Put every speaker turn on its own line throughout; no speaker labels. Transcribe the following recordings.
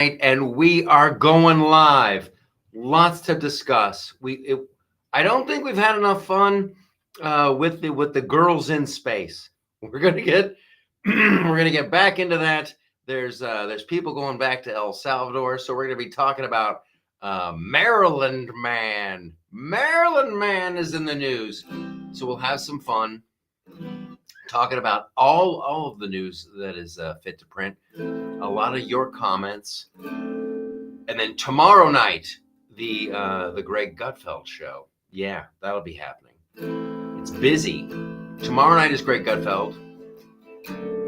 And we are going live. Lots to discuss. I don't think we've had enough fun with the girls in space. We're gonna get back into that. There's people going back to El Salvador, so we're gonna be talking about Maryland man. Maryland man is in the news, so we'll have some fun talking about all of the news that is fit to print. A lot of your comments. And then tomorrow night, the Greg Gutfeld show. Yeah, that'll be happening. It's busy. Tomorrow night is Greg Gutfeld.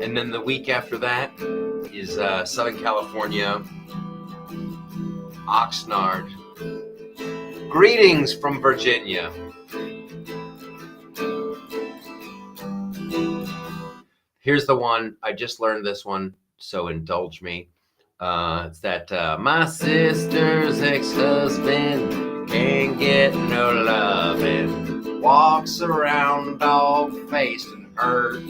And then the week after that is Southern California, Oxnard. Greetings from Virginia. Here's the one. I just learned this one, so indulge me. It's that my sister's ex-husband can't get no lovin', walks around dog-faced and hurt.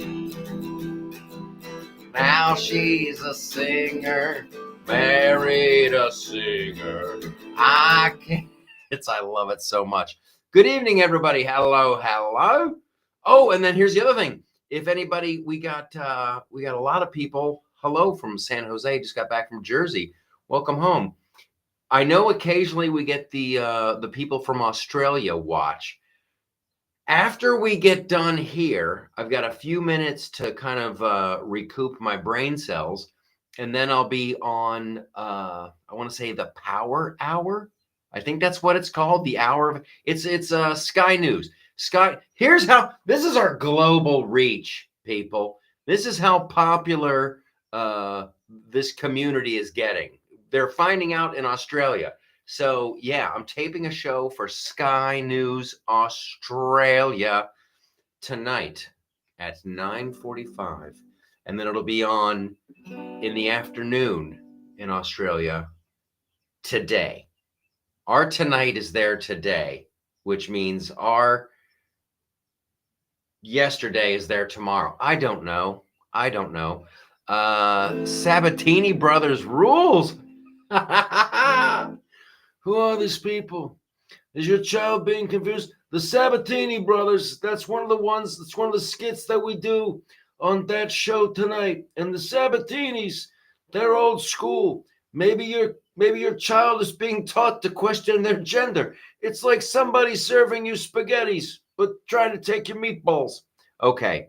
Now she's a singer, married a singer. I love it so much. Good evening, everybody. Hello. Oh, and then here's the other thing. If anybody, we got a lot of people. Hello from San Jose. Just got back from Jersey. Welcome home. I know occasionally we get the people from Australia watch. After we get done here, I've got a few minutes to kind of recoup my brain cells, and then I'll be on. I want to say the Power Hour. I think that's what it's called. The hour of it's Sky News. Here's how. This is our global reach, people. This is how popular this community is getting. They're finding out in Australia. So yeah, I'm taping a show for Sky News Australia tonight at 9:45, and then it'll be on in the afternoon in Australia today. Our tonight is there today, which means our yesterday is there tomorrow. I don't know. Sabatini Brothers rules. Who are these people? Is your child being confused? The Sabatini Brothers, that's one of the skits that we do on that show tonight. And the Sabatinis, they're old school. Maybe your child is being taught to question their gender. It's like somebody serving you spaghettis, but trying to take your meatballs. Okay.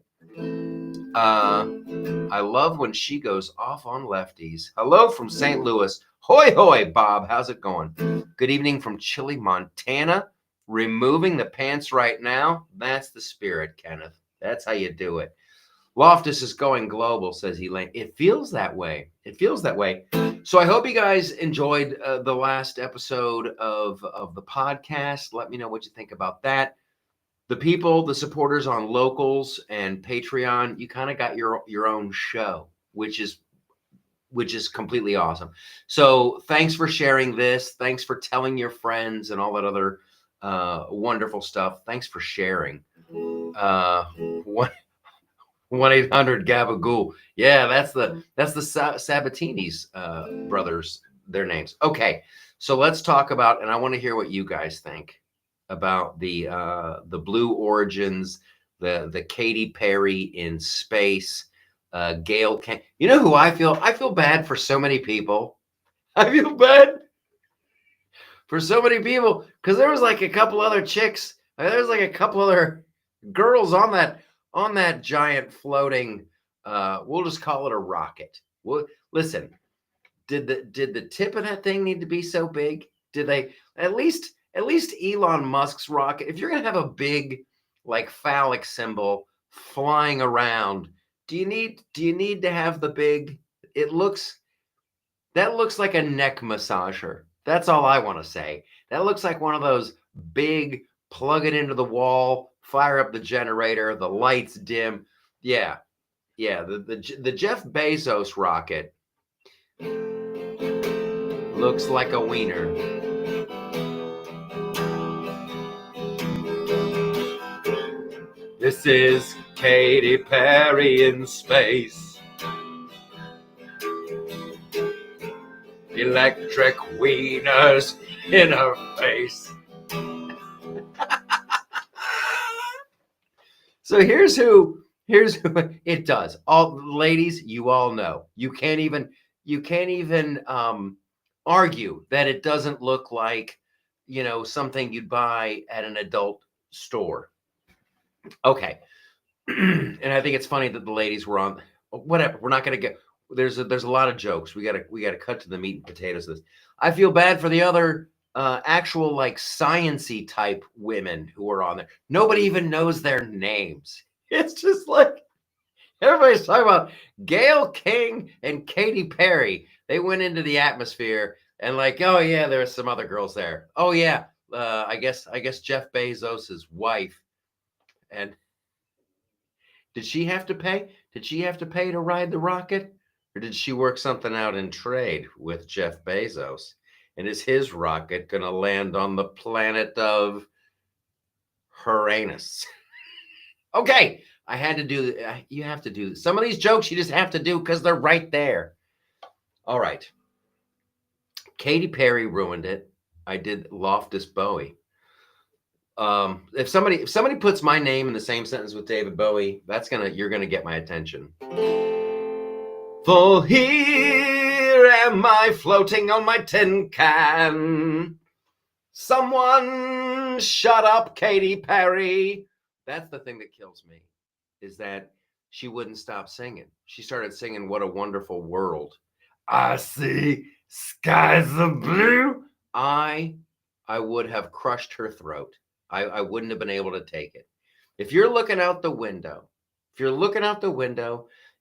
I love when she goes off on lefties. Hello from St. Louis. Hoy, hoy, Bob. How's it going? Good evening from Chile, Montana. Removing the pants right now. That's the spirit, Kenneth. That's how you do it. Loftus is going global, says Elaine. It feels that way. So I hope you guys enjoyed the last episode of the podcast. Let me know what you think about that. The people, the supporters on Locals and Patreon, you kind of got your own show, which is completely awesome. So thanks for sharing this. Thanks for telling your friends and all that other wonderful stuff. Thanks for sharing. 1-800-GABAGOOL. Yeah, that's the Sabatini's brothers, their names. Okay, so let's talk about, and I want to hear what you guys think about the Blue Origins, the Katy Perry in space, Gail. You know who I feel? I feel bad for so many people. I feel bad for so many people because there was like a couple other chicks. There's like a couple other girls on that giant floating. We'll just call it a rocket. Well, listen, did the tip of that thing need to be so big? Did they at least Elon Musk's rocket? If you're gonna have a big like phallic symbol flying around, do you need to have the big? That looks like a neck massager. That's all I want to say. That looks like one of those big plug it into the wall, fire up the generator, the lights dim. Yeah. The Jeff Bezos rocket looks like a wiener. This is Katy Perry in space. electric wieners in her face. So here's who it does. All ladies, you all know. You can't even argue that it doesn't look like, something you'd buy at an adult store. Okay. And I think it's funny that the ladies were on whatever. We're not going to get there's a lot of jokes. We got to cut to the meat and potatoes of this. I feel bad for the other actual like sciency type women who are on there. Nobody even knows their names. It's just like everybody's talking about Gayle King and Katy Perry. They went into the atmosphere and like, oh yeah, there are some other girls there. Oh yeah, I guess Jeff Bezos's wife. And did she have to pay? Did she have to pay to ride the rocket? Or did she work something out in trade with Jeff Bezos? And is his rocket going to land on the planet of Uranus? Okay, I had to do you have to do some of these jokes you just have to do because they're right there. All right. Katy Perry ruined it. I did Loftus Bowie. If somebody puts my name in the same sentence with David Bowie, you're gonna get my attention. For here am I floating on my tin can. Someone shut up, Katy Perry. That's the thing that kills me, is that she wouldn't stop singing. She started singing What a Wonderful World. I see skies of blue. I would have crushed her throat. I wouldn't have been able to take it. If you're looking out the window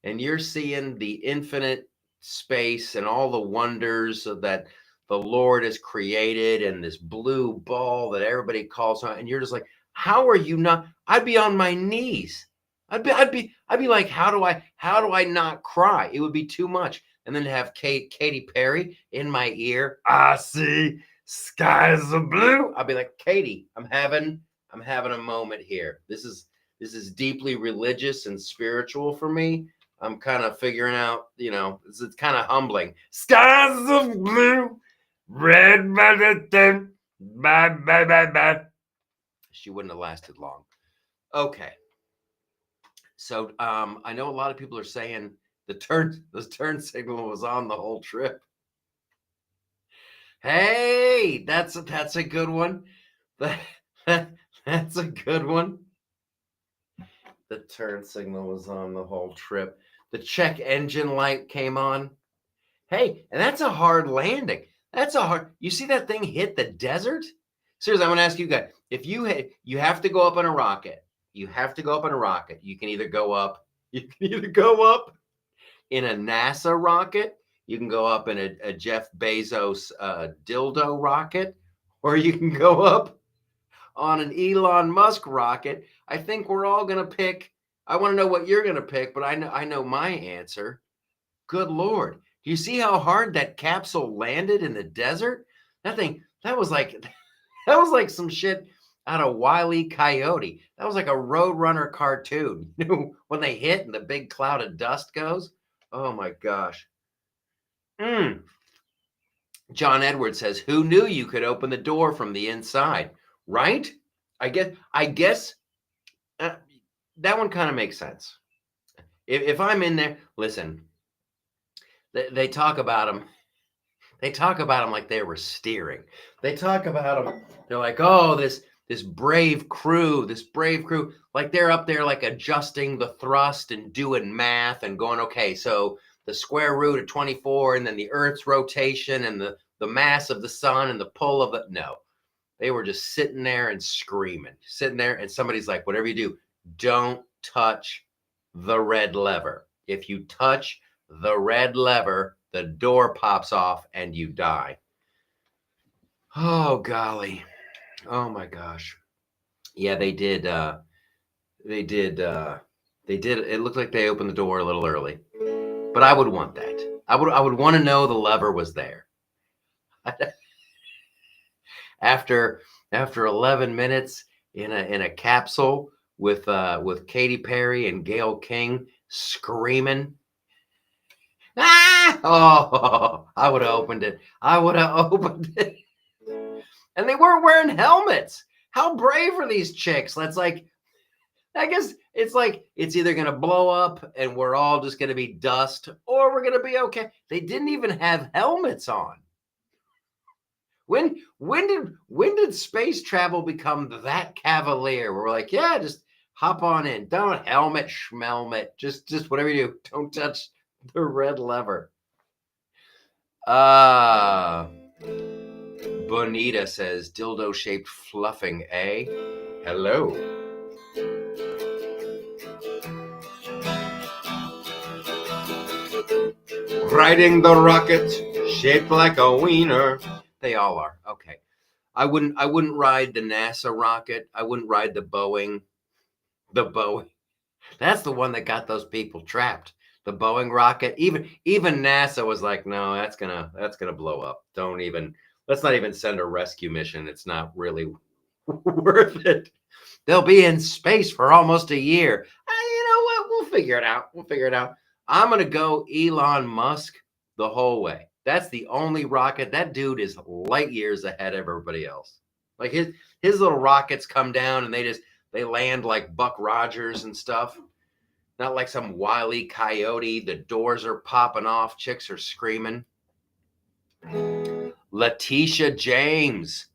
and you're seeing the infinite space and all the wonders that the Lord has created and this blue ball that everybody calls on, and you're just like, how are you not? I'd be on my knees. I'd be like, how do I not cry? It would be too much. And then to have Katy Perry in my ear, I see skies of blue. I'll be like, Katy, I'm having a moment here. This is deeply religious and spiritual for me. I'm kind of figuring out, it's kind of humbling. Skies of blue, red by the thing, bye. She wouldn't have lasted long. Okay. So I know a lot of people are saying the turn signal was on the whole trip. Hey, that's a good one. That's a good one. The turn signal was on the whole trip. The check engine light came on. Hey, and that's a hard landing. You see that thing hit the desert? Seriously, I'm going to ask you guys, if you have to go up in a rocket. You have to go up in a rocket. You can either go up in a NASA rocket. You can go up in a Jeff Bezos dildo rocket, or you can go up on an Elon Musk rocket. I think we're all going to pick. I want to know what you're going to pick, but I know my answer. Good Lord. Do you see how hard that capsule landed in the desert? That was like some shit out of Wile E. Coyote. That was like a Roadrunner cartoon. When they hit and the big cloud of dust goes. Oh my gosh. John Edwards says, who knew you could open the door from the inside? Right? I guess that one kind of makes sense. If I'm in there, listen, they talk about them. They talk about them like they were steering. They talk about them. They're like, oh, this brave crew, like they're up there like adjusting the thrust and doing math and going, okay, so the square root of 24 and then the Earth's rotation and the mass of the sun and the pull of it. No, they were just sitting there and screaming, and somebody's like, whatever you do, don't touch the red lever. If you touch the red lever, the door pops off and you die. Oh, golly. Oh my gosh. Yeah, they did. It looked like they opened the door a little early, but I would want that. I would want to know the lever was there. After 11 minutes in a capsule with Katy Perry and Gayle King screaming, Ah! Oh, I would have opened it. I would have opened it. And they weren't wearing helmets. How brave are these chicks? That's like, I guess it's like it's either going to blow up and we're all just going to be dust or we're going to be okay. They didn't even have helmets on. When did space travel become that cavalier? We're like, yeah, just hop on in. Don't helmet schmelmet. Just whatever you do. Don't touch the red lever. Bonita says dildo shaped fluffing, eh? Hello. Riding the rocket shaped like a wiener. They all are. Okay. I wouldn't ride the NASA rocket. I wouldn't ride the Boeing. The Boeing. That's the one that got those people trapped. The Boeing rocket. Even NASA was like, no, that's gonna blow up. Let's not even send a rescue mission. It's not really worth it. They'll be in space for almost a year. You know what? We'll figure it out. I'm gonna go Elon Musk the whole way. That's the only rocket. That dude is light years ahead of everybody else. Like his little rockets come down and they land like Buck Rogers and stuff. Not like some Wile E. Coyote. The doors are popping off. Chicks are screaming. Letitia James.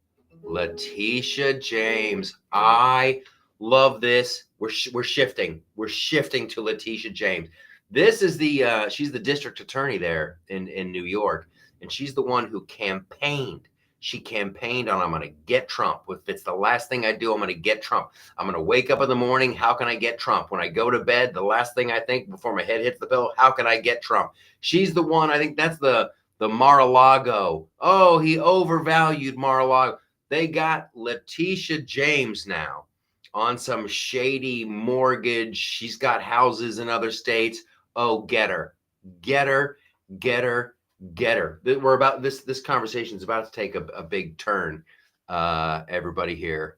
I love this. We're shifting. We're shifting to Letitia James. This is she's the district attorney there in New York, and she's the one who campaigned. She campaigned on, I'm going to get Trump. If it's the last thing I do, I'm going to get Trump. I'm going to wake up in the morning. How can I get Trump? When I go to bed, the last thing I think before my head hits the pillow, how can I get Trump? She's the one. I think that's the Mar-a-Lago. Oh, he overvalued Mar-a-Lago. They got Letitia James now on some shady mortgage. She's got houses in other states. Oh, get her. We're about this conversation is about to take a big turn. Everybody here.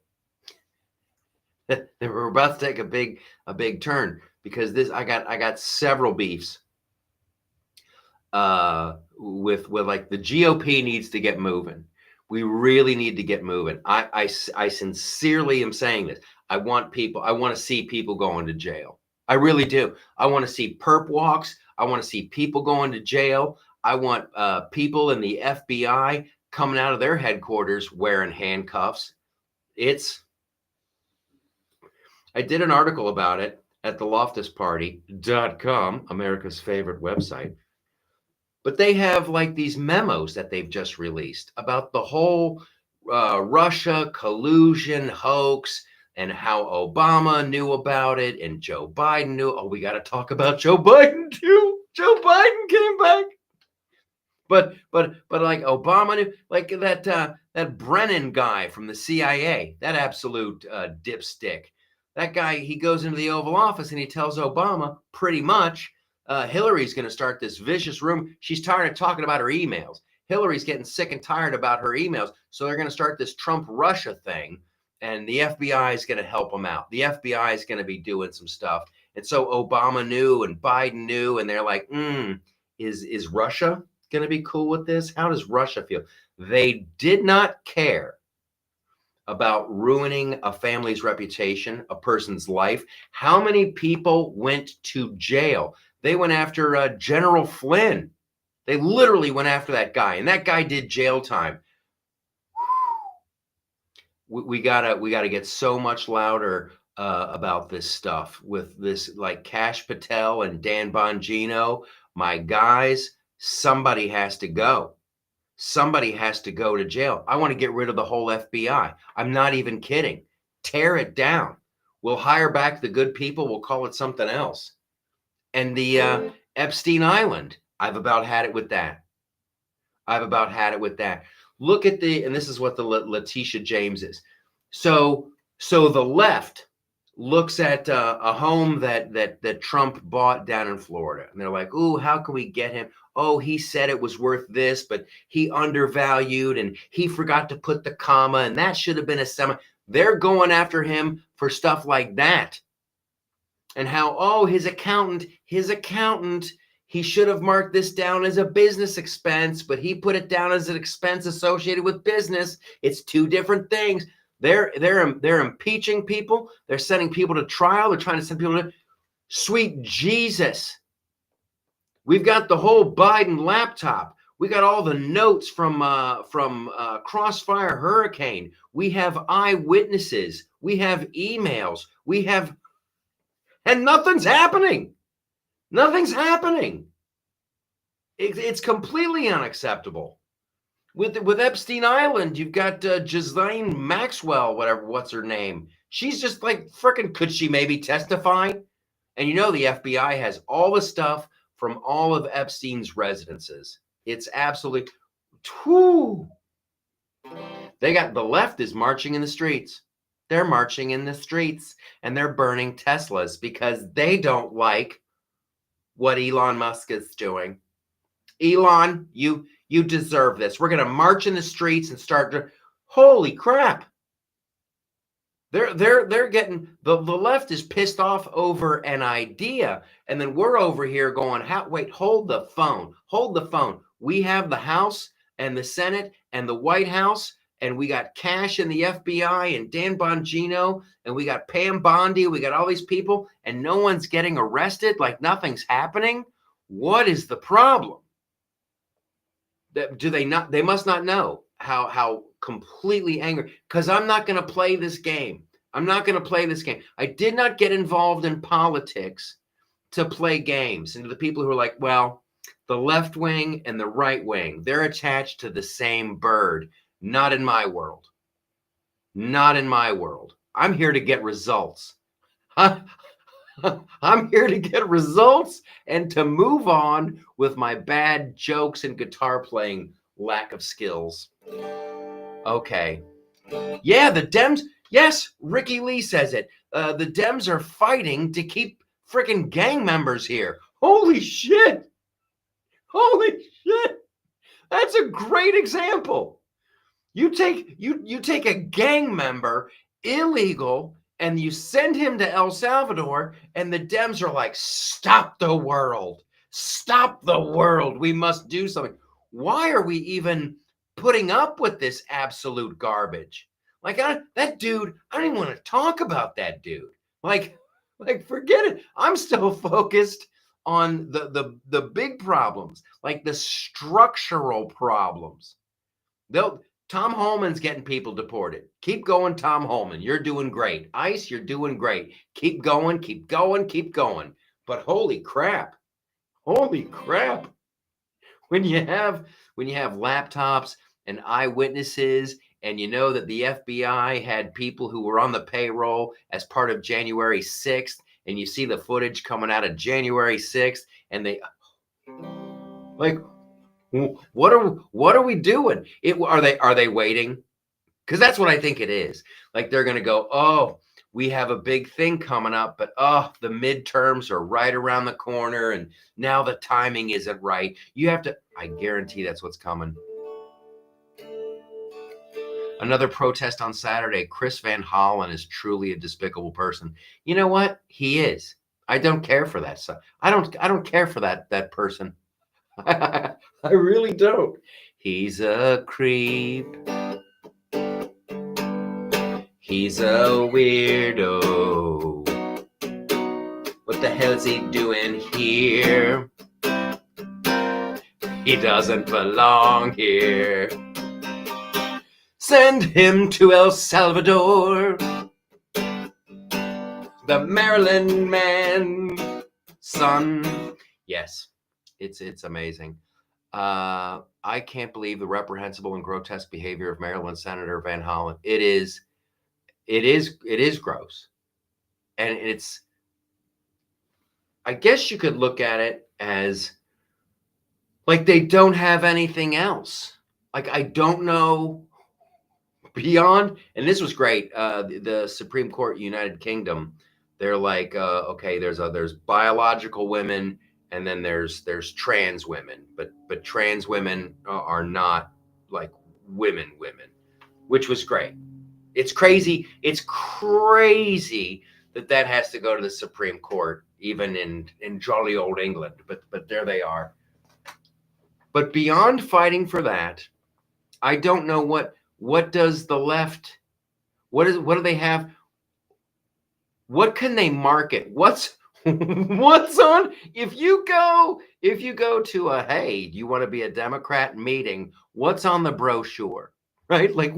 We're about to take a big turn because I got several beefs with like the GOP needs to get moving. We really need to get moving. I sincerely am saying this. I want to see people going to jail. I really do. I want to see perp walks. I want to see people going to jail. I want people in the FBI coming out of their headquarters wearing handcuffs. I did an article about it at the loftusparty.com, America's favorite website. But they have like these memos that they've just released about the whole Russia collusion hoax and how Obama knew about it and Joe Biden knew. Oh, we got to talk about Joe Biden too. Joe Biden came back. But like Obama knew, like that Brennan guy from the CIA, that absolute dipstick. That guy, he goes into the Oval Office and he tells Obama pretty much, Hillary's going to start this vicious rumor. She's tired of talking about her emails. Hillary's getting sick and tired about her emails. So they're going to start this Trump-Russia thing. And the FBI is going to help them out. The FBI is going to be doing some stuff. And so Obama knew and Biden knew. And they're like, is Russia going to be cool with this? How does Russia feel? They did not care about ruining a family's reputation, a person's life. How many people went to jail? They went after General Flynn. They literally went after that guy, and that guy did jail time. We gotta get so much louder about this stuff with this, like Kash Patel and Dan Bongino. My guys, somebody has to go. Somebody has to go to jail. I want to get rid of the whole FBI. I'm not even kidding. Tear it down. We'll hire back the good people. We'll call it something else. And the Epstein Island, I've about had it with that. Look at and this is what the Letitia James is. So the left looks at a home that Trump bought down in Florida. And they're like, ooh, how can we get him? Oh, he said it was worth this, but he undervalued and he forgot to put the comma and that should have been a semi. They're going after him for stuff like that. And how, oh, his accountant, He should have marked this down as a business expense, but he put it down as an expense associated with business. It's two different things. They're impeaching people. They're sending people to trial. They're trying to send people to sweet Jesus. We've got the whole Biden laptop. We got all the notes from Crossfire Hurricane. We have eyewitnesses. We have emails. And nothing's happening. Nothing's happening. It's completely unacceptable. With Epstein Island, you've got Ghislaine Maxwell, what's her name? She's just like freaking, could she maybe testify? And you know the FBI has all the stuff from all of Epstein's residences. It's absolutely, whew. They got, the left is marching in the streets. They're marching in the streets and they're burning Teslas because they don't like what Elon Musk is doing. Elon, you deserve this. We're going to march in the streets and start. Holy crap. They're getting, the left is pissed off over an idea. And then we're over here going, wait, hold the phone. Hold the phone. We have the House and the Senate and the White House, and we got Cash and the FBI and Dan Bongino, and we got Pam Bondi. We got all these people, and no one's getting arrested, like nothing's happening. What is the problem? Do they not? They must not know how completely angry. Because I'm not going to play this game. I'm not going to play this game. I did not get involved in politics to play games. And to the people who are like, well, the left wing and the right wing, they're attached to the same bird. Not in my world. Not in my world. I'm here to get results. I'm here to get results and to move on with my bad jokes and guitar playing lack of skills. Okay. Yeah, the Dems. Yes, Ricky Lee says it. The Dems are fighting to keep freaking gang members here. Holy shit. Holy shit. That's a great example. You take a gang member, illegal, and you send him to El Salvador, and the Dems are like, stop the world. Stop the world. We must do something. Why are we even putting up with this absolute garbage? Like, that dude, I don't even want to talk about that dude. Like forget it. I'm still focused on the big problems, like the structural problems. Tom Holman's getting people deported. Keep going, Tom Holman. You're doing great. ICE, you're doing great. Keep going, keep going, keep going. But holy crap. Holy crap. When you have laptops and eyewitnesses, and you know that the FBI had people who were on the payroll as part of January 6th, and you see the footage coming out of January 6th, and they like, what are we doing? Are they waiting? Because that's what I think it is. Like they're gonna go, oh, we have a big thing coming up, but the midterms are right around the corner, and now the timing isn't right. You have to. I guarantee that's what's coming. Another protest on Saturday. Chris Van Hollen is truly a despicable person. You know what? He is. I don't care for that stuff. I don't care for that person. I really don't. He's a creep. He's a weirdo. What the hell is he doing here? He doesn't belong here. Send him to El Salvador. The Maryland man, son. Yes, it's amazing. I can't believe the reprehensible and grotesque behavior of Maryland Senator Van Hollen. It is gross. And it's, I guess you could look at it as like they don't have anything else. Like, I don't know beyond, and this was great. The Supreme Court, United Kingdom, they're like, okay, there's biological women, and then there's trans women, but trans women are not like women, which was great. It's crazy. It's crazy that has to go to the Supreme Court even in jolly old England. But there they are. But beyond fighting for that, I don't know what does the left, what do they have? What can they market? What's on? If you go to a, hey, do you want to be a Democrat meeting? What's on the brochure? Right? Like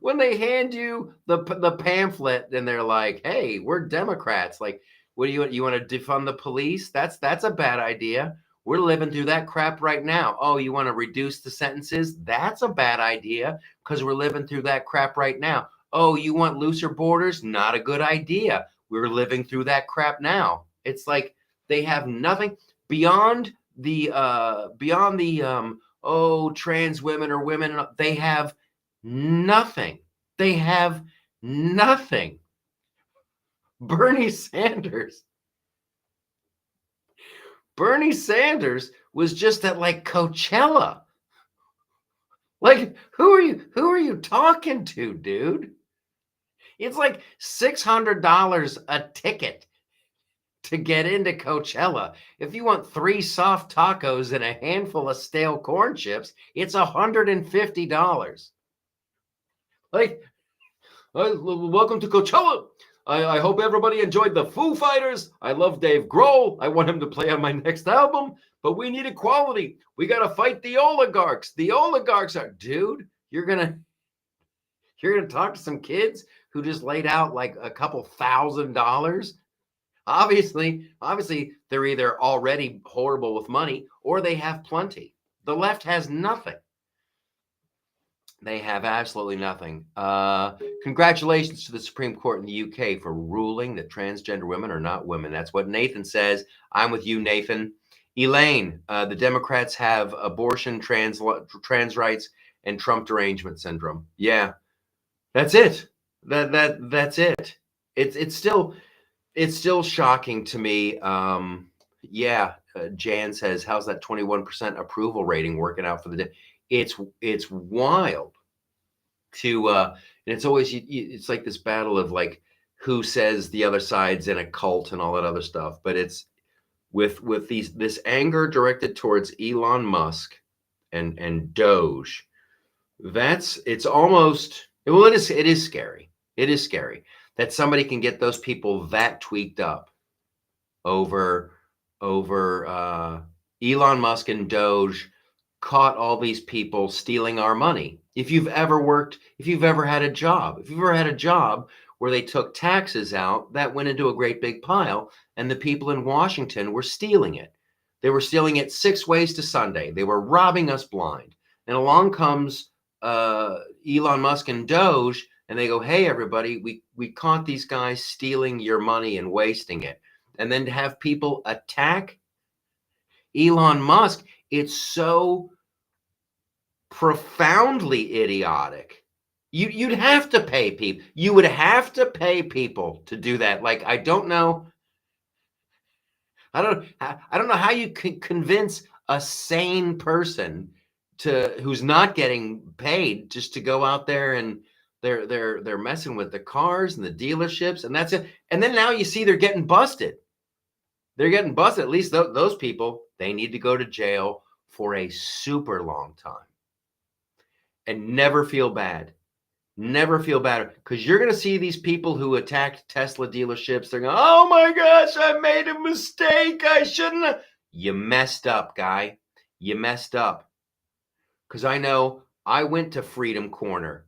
when they hand you the pamphlet and they're like, hey, we're Democrats. Like, what do you want to defund the police? That's a bad idea. We're living through that crap right now. Oh, you want to reduce the sentences? That's a bad idea because we're living through that crap right now. Oh, you want looser borders? Not a good idea. We're living through that crap now. It's like they have nothing beyond the oh, trans women or women. They have nothing. They have nothing. Bernie Sanders was just at like Coachella. Like, who are you talking to, dude? It's like $600 a ticket to get into Coachella. If you want 3 soft tacos and a handful of stale corn chips, it's $150. Like, welcome to Coachella. I hope everybody enjoyed the Foo Fighters. I love Dave Grohl. I want him to play on my next album, but we need equality. We got to fight the oligarchs. The oligarchs are, dude, you're going to talk to some kids who just laid out like a couple $1,000. Obviously, they're either already horrible with money or they have plenty. The left has nothing. They have absolutely nothing. Congratulations to the Supreme Court in the UK for ruling that transgender women are not women. That's what Nathan says. I'm with you, Nathan. Elaine, the Democrats have abortion, trans rights, and Trump derangement syndrome. Yeah, that's it. That's it. It's still shocking to me. Jan says, how's that 21% approval rating working out for the day? It's wild to and it's always it's like this battle of like who says the other side's in a cult and all that other stuff. But it's with this anger directed towards Elon Musk and Doge. It's almost, well, it is scary. It is scary that somebody can get those people that tweaked up over Elon Musk and Doge caught all these people stealing our money. If you've ever had a job where they took taxes out, that went into a great big pile, and the people in Washington were stealing it. They were stealing it 6 ways to Sunday. They were robbing us blind. And along comes Elon Musk and Doge, and they go, hey, everybody, we caught these guys stealing your money and wasting it. And then to have people attack Elon Musk, it's so profoundly idiotic. You'd have to pay people. You would have to pay people to do that. Like, I don't know how you can convince a sane person who's not getting paid just to go out there and they're messing with the cars and the dealerships, and that's it. And then now you see they're getting busted. They're getting busted. At least those people, they need to go to jail for a super long time. And never feel bad. Never feel bad. Because you're going to see these people who attacked Tesla dealerships. They're going, oh my gosh, I made a mistake. I shouldn't have. You messed up, guy. You messed up. Because I know I went to Freedom Corner.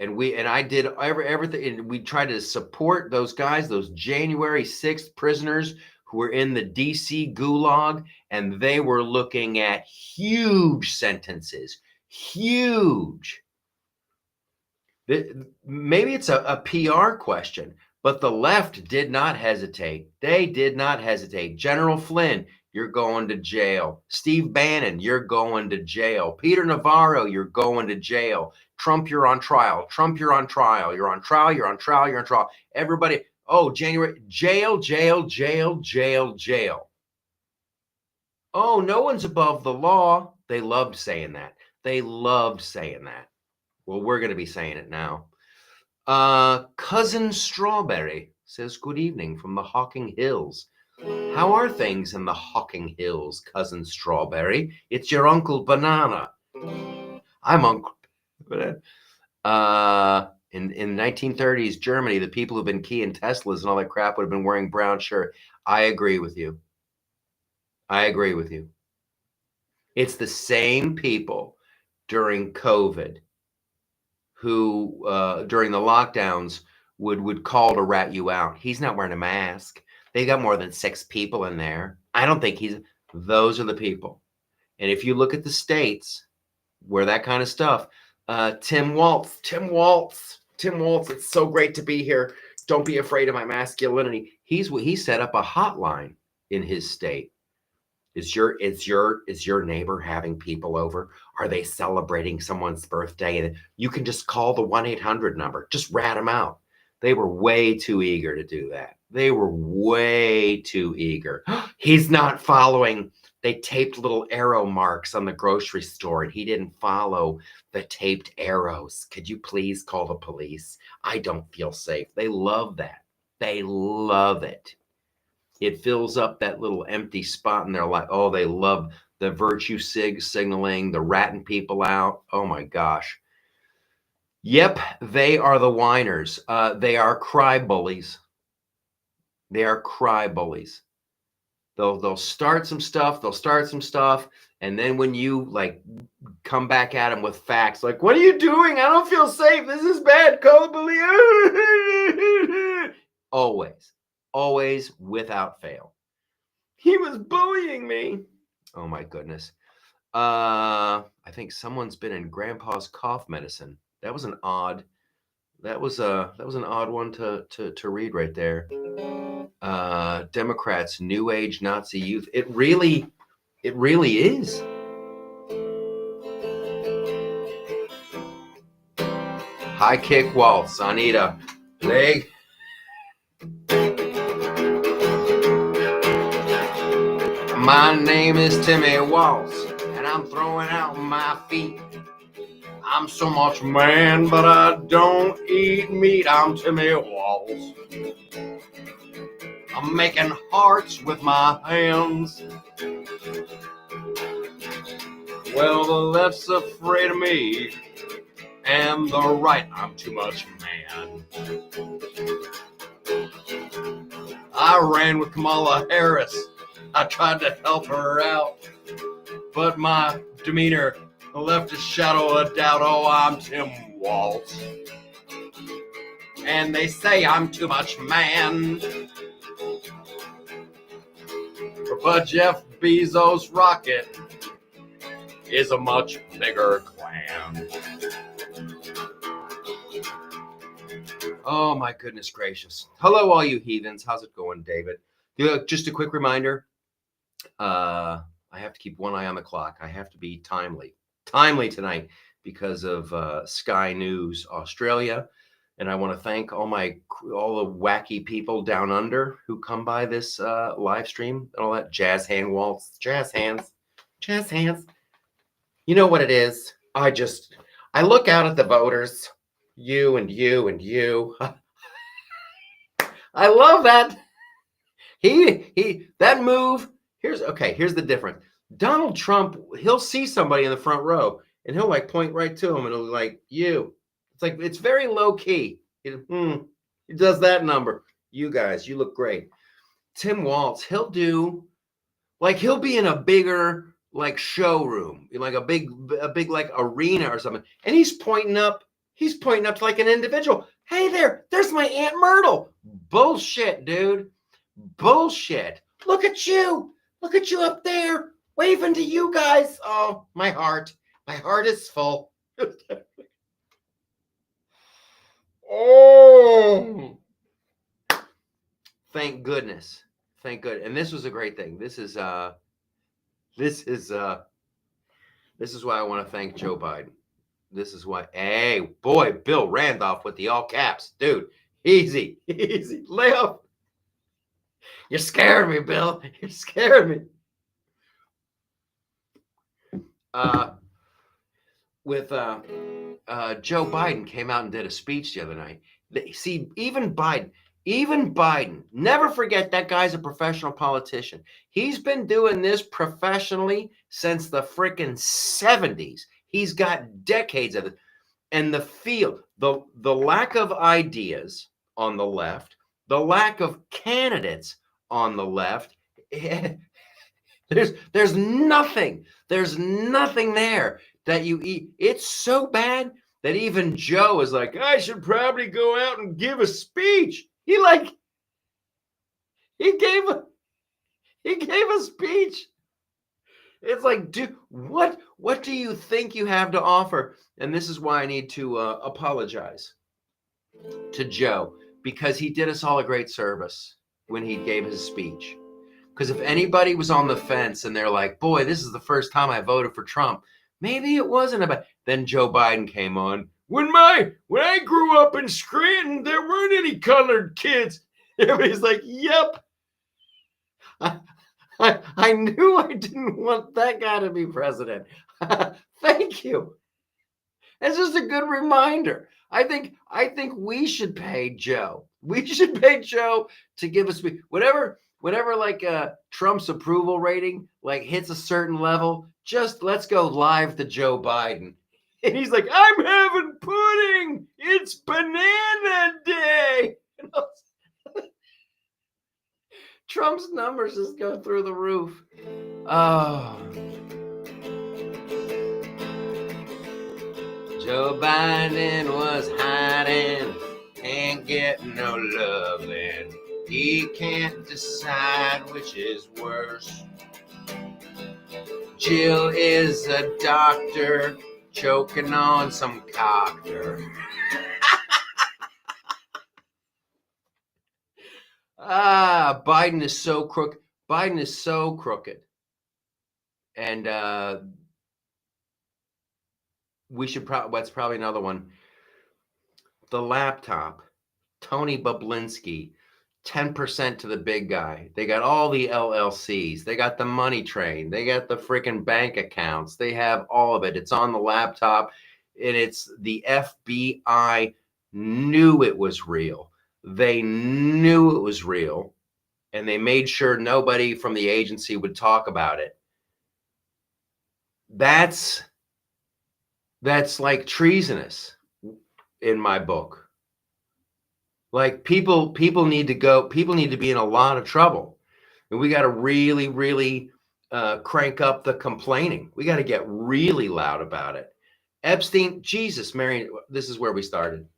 And I did everything. And we tried to support those guys, those January 6th prisoners who were in the DC gulag, and they were looking at huge sentences. Huge. Maybe it's a PR question, but the left did not hesitate. They did not hesitate. General Flynn, you're going to jail. Steve Bannon, you're going to jail. Peter Navarro, you're going to jail. Trump, you're on trial. Trump, you're on trial. You're on trial. You're on trial. You're on trial. Everybody, January, jail, jail, jail, jail, jail. Oh, no one's above the law. They loved saying that. They loved saying that. Well, we're going to be saying it now. Cousin Strawberry says good evening from the Hawking Hills. How are things in the Hawking Hills, cousin Strawberry? It's your Uncle Banana. I'm Uncle Banana. In 1930s Germany, the people who've been keying Teslas and all that crap would have been wearing brown shirt. I agree with you. It's the same people during COVID who, during the lockdowns, would call to rat you out. He's not wearing a mask. They got more than 6 people in there. I don't think those are the people. And if you look at the states where that kind of stuff, Tim Walz, it's so great to be here. Don't be afraid of my masculinity. He set up a hotline in his state. Is your neighbor having people over? Are they celebrating someone's birthday? And you can just call the 1-800 number. Just rat them out. They were way too eager to do that. They were way too eager. He's not following. They taped little arrow marks on the grocery store, and he didn't follow the taped arrows. Could you please call the police? I don't feel safe. They love that. They love it. It fills up that little empty spot in their life. Oh, they love the virtue signaling, the ratting people out. Oh my gosh. Yep, they are the whiners. They are cry bullies. They'll start some stuff, and then when you like come back at them with facts, like, what are you doing? I don't feel safe. This is bad. Call the police. Always without fail. He was bullying me. Oh my goodness. I think someone's been in Grandpa's cough medicine. That was an odd one to read right there. Democrats, new age Nazi youth. It really is. High kick waltz. I need a leg. My name is Timmy Walz, and I'm throwing out my feet. I'm so much man, but I don't eat meat. I'm Timmy Walz. I'm making hearts with my hands. Well, the left's afraid of me, and the right, I'm too much man. I ran with Kamala Harris. I tried to help her out, but my demeanor left a shadow of doubt. Oh, I'm Tim Walz, and they say I'm too much man. But Jeff Bezos' rocket is a much bigger clan. Oh my goodness gracious. Hello, all you heathens. How's it going, David? Just a quick reminder. I have to keep one eye on the clock. I have to be timely tonight because of Sky News Australia. And I want to thank all the wacky people down under who come by this live stream and all that jazz hands. You know what it is? I look out at the voters, you and you and you. I love that. That move. Here's the difference. Donald Trump, he'll see somebody in the front row and he'll like point right to him and he'll be like, you. It's like, it's very low key. He does that number. You guys, you look great. Tim Walz, he'll be in a bigger like showroom, like a big like arena or something. And he's pointing up to like an individual. Hey there's my Aunt Myrtle. Bullshit, dude. Bullshit. Look at you up there waving to you guys. Oh, my heart is full. Oh, thank goodness. And this was a great thing. This is why I want to thank Joe Biden. This is why. Hey, boy, Bill Randolph with the all caps, dude. Easy, lay off. You're scaring me, Bill. You're scaring me. Joe Biden came out and did a speech the other night. See, even Biden, Even Biden, never forget that guy's a professional politician. He's been doing this professionally since the freaking 70s. He's got decades of it. And the lack of ideas on the left, the lack of candidates on the left, there's nothing there that you eat. It's so bad that even Joe is like, I should probably go out and give a speech. He gave a speech. It's like, dude, what do you think you have to offer? And this is why I need to apologize to Joe, because he did us all a great service when he gave his speech. Because if anybody was on the fence and they're like, boy, this is the first time I voted for Trump, maybe it wasn't about. Then Joe Biden came on. When I grew up in Scranton, there weren't any colored kids. Everybody's like, yep. I knew I didn't want that guy to be president. Thank you. It's just a good reminder. I think we should pay Joe. We should pay Joe to give us whatever like Trump's approval rating like hits a certain level. Just let's go live to Joe Biden. And he's like, I'm having pudding. It's banana day. Trump's numbers just go through the roof. Oh. Joe Biden was hiding, can't get no loving. He can't decide which is worse. Jill is a doctor, choking on some cocker. Biden is so crooked. Biden is so crooked. And we should that's probably another one. The laptop, Tony Bobulinski, 10% to the big guy. They got all the LLCs. They got the money train. They got the freaking bank accounts. They have all of it. It's on the laptop. And it's the FBI knew it was real. They knew it was real. And they made sure nobody from the agency would talk about it. That's like treasonous in my book. Like people need to go. People need to be in a lot of trouble, and we got to really, really crank up the complaining. We got to get really loud about it. Epstein, Jesus, Mary, this is where we started.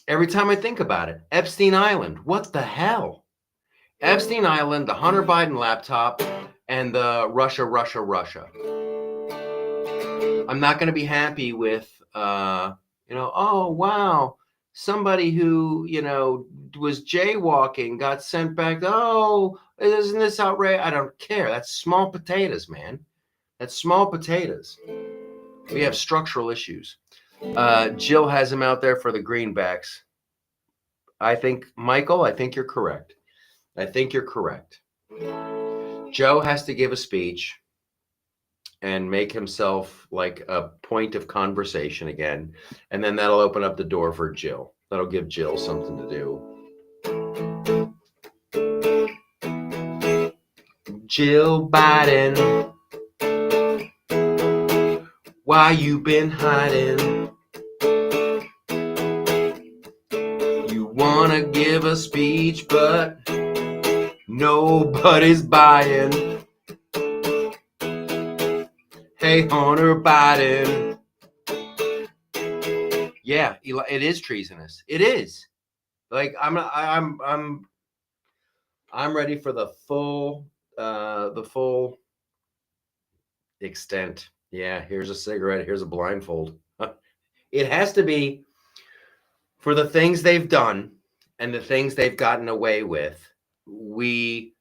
Every time I think about it, Epstein Island, what the hell? Epstein Island, the Hunter Biden laptop, and the Russia. I'm not going to be happy with, oh, wow, somebody who, was jaywalking got sent back. Oh, isn't this outrageous? I don't care. That's small potatoes, man. That's small potatoes. We have structural issues. Jill has him out there for the greenbacks. Michael, I think you're correct. Joe has to give a speech and make himself like a point of conversation again. And then that'll open up the door for Jill. That'll give Jill something to do. Jill Biden, why you been hiding? You wanna give a speech, but nobody's buying. Hey, Hunter Biden. Yeah, it is treasonous. It is. Like I'm ready for the full extent. Yeah, here's a cigarette. Here's a blindfold. It has to be for the things they've done and the things they've gotten away with. We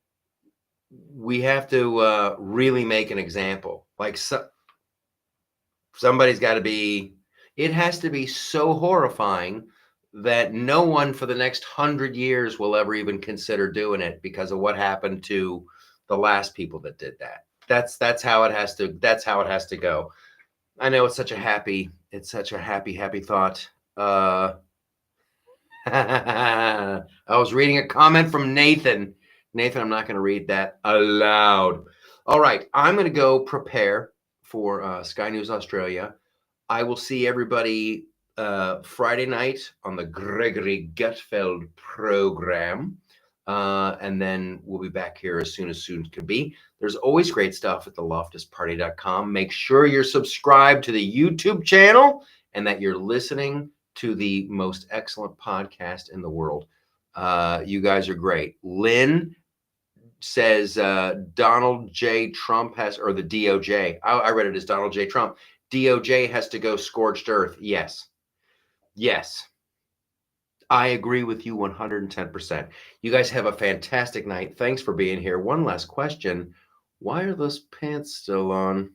have to really make an example. Like somebody's got to be. It has to be so horrifying that no one for the next 100 years will ever even consider doing it because of what happened to the last people that did that. That's how it has to. That's how it has to go. I know it's such a happy thought. I was reading a comment from Nathan. Nathan, I'm not going to read that aloud. All right, I'm going to go prepare for Sky News Australia. I will see everybody Friday night on the Gregory Gutfeld program. And then we'll be back here as soon can be. There's always great stuff at the loftusparty.com. Make sure you're subscribed to the YouTube channel and that you're listening to the most excellent podcast in the world. You guys are great. Lynn says Donald J. Trump has, or the DOJ. I read it as Donald J. Trump. DOJ has to go scorched earth. Yes. Yes. I agree with you 110%. You guys have a fantastic night. Thanks for being here. One last question. Why are those pants still on?